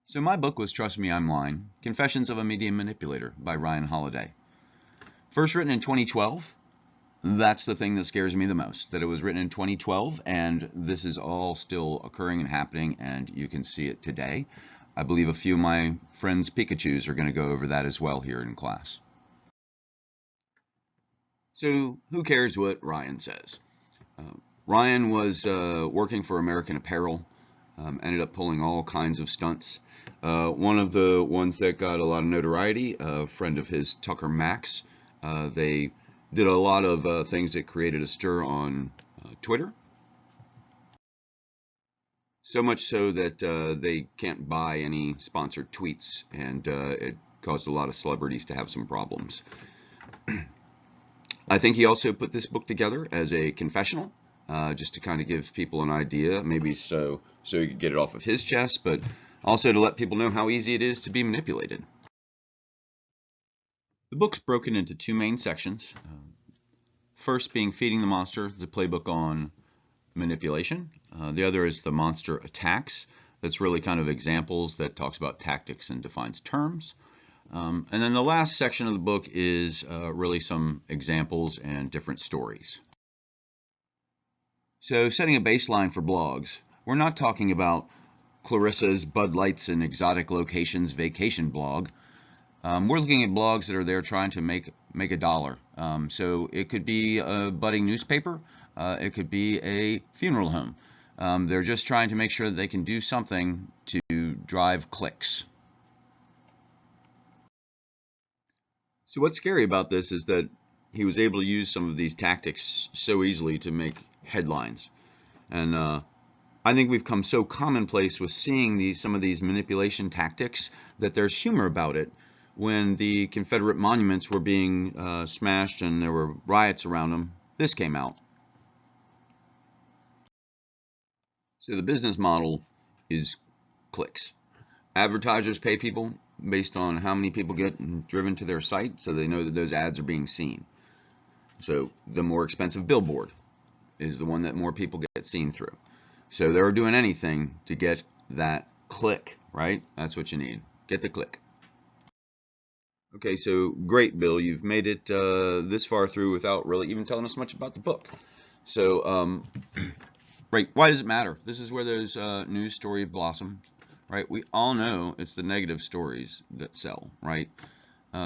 So my book was Trust Me, I'm Lying, Confessions of a Media Manipulator by Ryan Holiday. First written in 2012. That's the thing that scares me the most, that it was written in 2012 and this is all still occurring and happening and you can see it today. I believe a few of my friends' Pikachus are going to go over that as well here in class. So who cares what Ryan says? Ryan was working for American Apparel, ended up pulling all kinds of stunts. One of the ones that got a lot of notoriety, a friend of his, Tucker Max, they did a lot of things that created a stir on Twitter. So much so that they can't buy any sponsored tweets, and it caused a lot of celebrities to have some problems. I think he also put this book together as a confessional, just to kind of give people an idea, maybe so he could get it off of his chest, but also to let people know how easy it is to be manipulated. The book's broken into two main sections. First being Feeding the Monster, the playbook on manipulation. The other is The Monster Attacks. That's really kind of examples that talks about tactics and defines terms. And then the last section of the book is really some examples and different stories. So setting a baseline for blogs, we're not talking about Clarissa's Bud Lights and Exotic Locations vacation blog. We're looking at blogs that are there trying to make a dollar. So it could be a budding newspaper, it could be a funeral home. They're just trying to make sure that they can do something to drive clicks. So what's scary about this is that he was able to use some of these tactics so easily to make headlines. And I think we've come so commonplace with seeing some of these manipulation tactics that there's humor about it. When the Confederate monuments were being smashed and there were riots around them, this came out. So the business model is clicks. Advertisers pay people based on how many people get driven to their site, so they know that those ads are being seen. So the more expensive billboard is the one that more people get seen through. So they're doing anything to get that click, right? That's what you need. Get the click. Okay, so great, Bill. You've made it this far through without really even telling us much about the book. So, right, why does it matter? This is where those news story blossoms, right? We all know it's the negative stories that sell, right?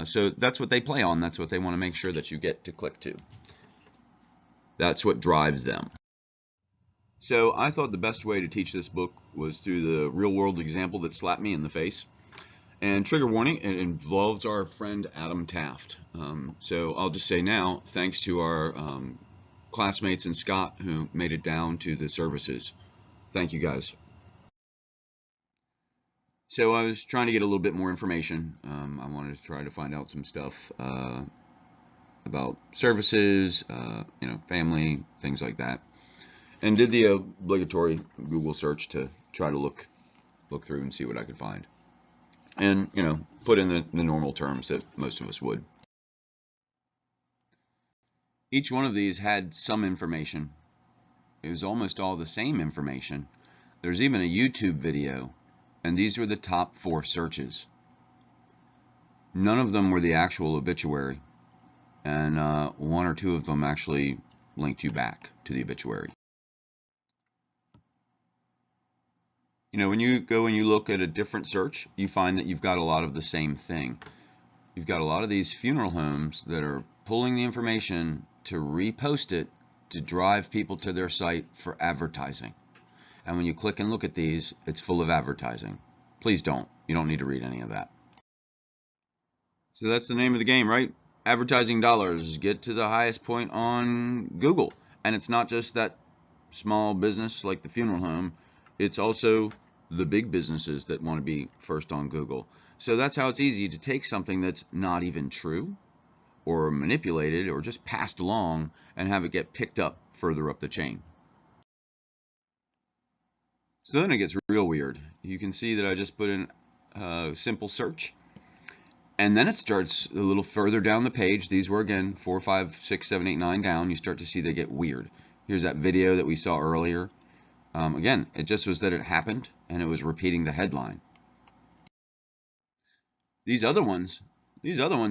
So that's what they play on. That's what they want to make sure that you get to click to. That's what drives them. So I thought the best way to teach this book was through the real-world example that slapped me in the face. And trigger warning, it involves our friend Adam Taft. So I'll just say now, thanks to our classmates and Scott who made it down to the services. Thank you guys. So I was trying to get a little bit more information. I wanted to try to find out some stuff about services, family, things like that. And did the obligatory Google search to try to look through and see what I could find. And, put in the normal terms that most of us would. Each one of these had some information. It was almost all the same information. There's even a YouTube video, and these were the top 4 searches. None of them were the actual obituary, and 1 or 2 of them actually linked you back to the obituary. When you go and you look at a different search, you find that you've got a lot of the same thing. You've got a lot of these funeral homes that are pulling the information to repost it to drive people to their site for advertising. And when you click and look at these, it's full of advertising. Please don't. You don't need to read any of that. So that's the name of the game, right? Advertising dollars get to the highest point on Google. And it's not just that small business like the funeral home. It's also the big businesses that want to be first on Google. So that's how it's easy to take something that's not even true or manipulated or just passed along and have it get picked up further up the chain. So then it gets real weird. You can see that I just put in a simple search, and then it starts a little further down the page. These were again 4, 5, 6, 7, 8, 9 down. You start to see they get weird. Here's that video that we saw earlier. Again, it just was that it happened and it was repeating the headline. these other ones,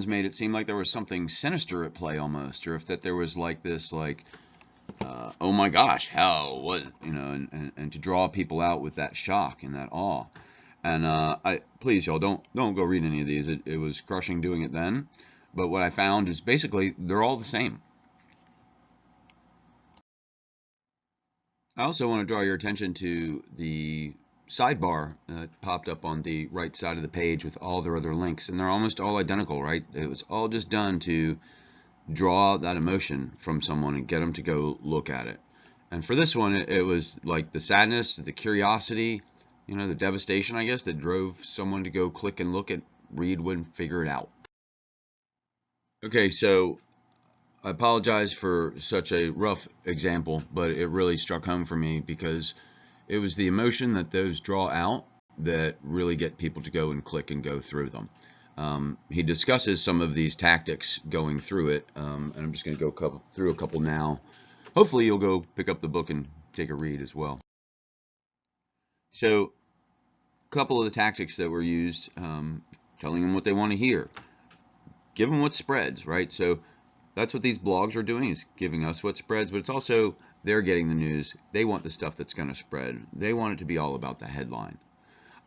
made it seem like there was something sinister at play almost, or if that there was like this, like, oh my gosh, how, what, you know, and to draw people out with that shock and that awe. And please, y'all, don't go read any of these. It was crushing doing it then, but what I found is basically they're all the same. I also want to draw your attention to the sidebar that popped up on the right side of the page with all their other links, and they're almost all identical, right? It was all just done to draw that emotion from someone and get them to go look at it. And for this one, it was like the sadness, the curiosity, you know, the devastation, I guess, that drove someone to go click and look at, read, and figure it out. Okay, so I apologize for such a rough example, but it really struck home for me because it was the emotion that those draw out that really get people to go and click and go through them. He discusses some of these tactics going through it, and I'm just going to go through a couple now. Hopefully you'll go pick up the book and take a read as well. So a couple of the tactics that were used, telling them what they want to hear. Give them what spreads, right? So that's what these blogs are doing, is giving us what spreads, but it's also they're getting the news. They want the stuff that's going to spread. They want it to be all about the headline.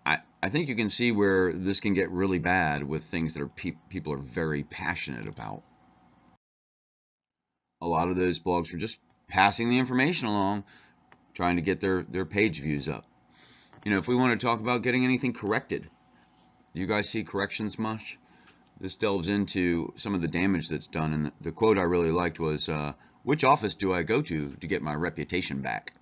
I think you can see where this can get really bad with things that are people are very passionate about. A lot of those blogs are just passing the information along, trying to get their page views up. You know, if we want to talk about getting anything corrected, do you guys see corrections much? This delves into some of the damage that's done, and the quote I really liked was, which office do I go to get my reputation back?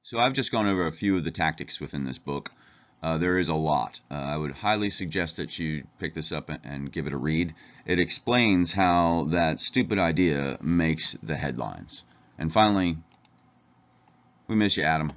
So I've just gone over a few of the tactics within this book. There is a lot. I would highly suggest that you pick this up and give it a read. It explains how that stupid idea makes the headlines. And finally, we miss you, Adam.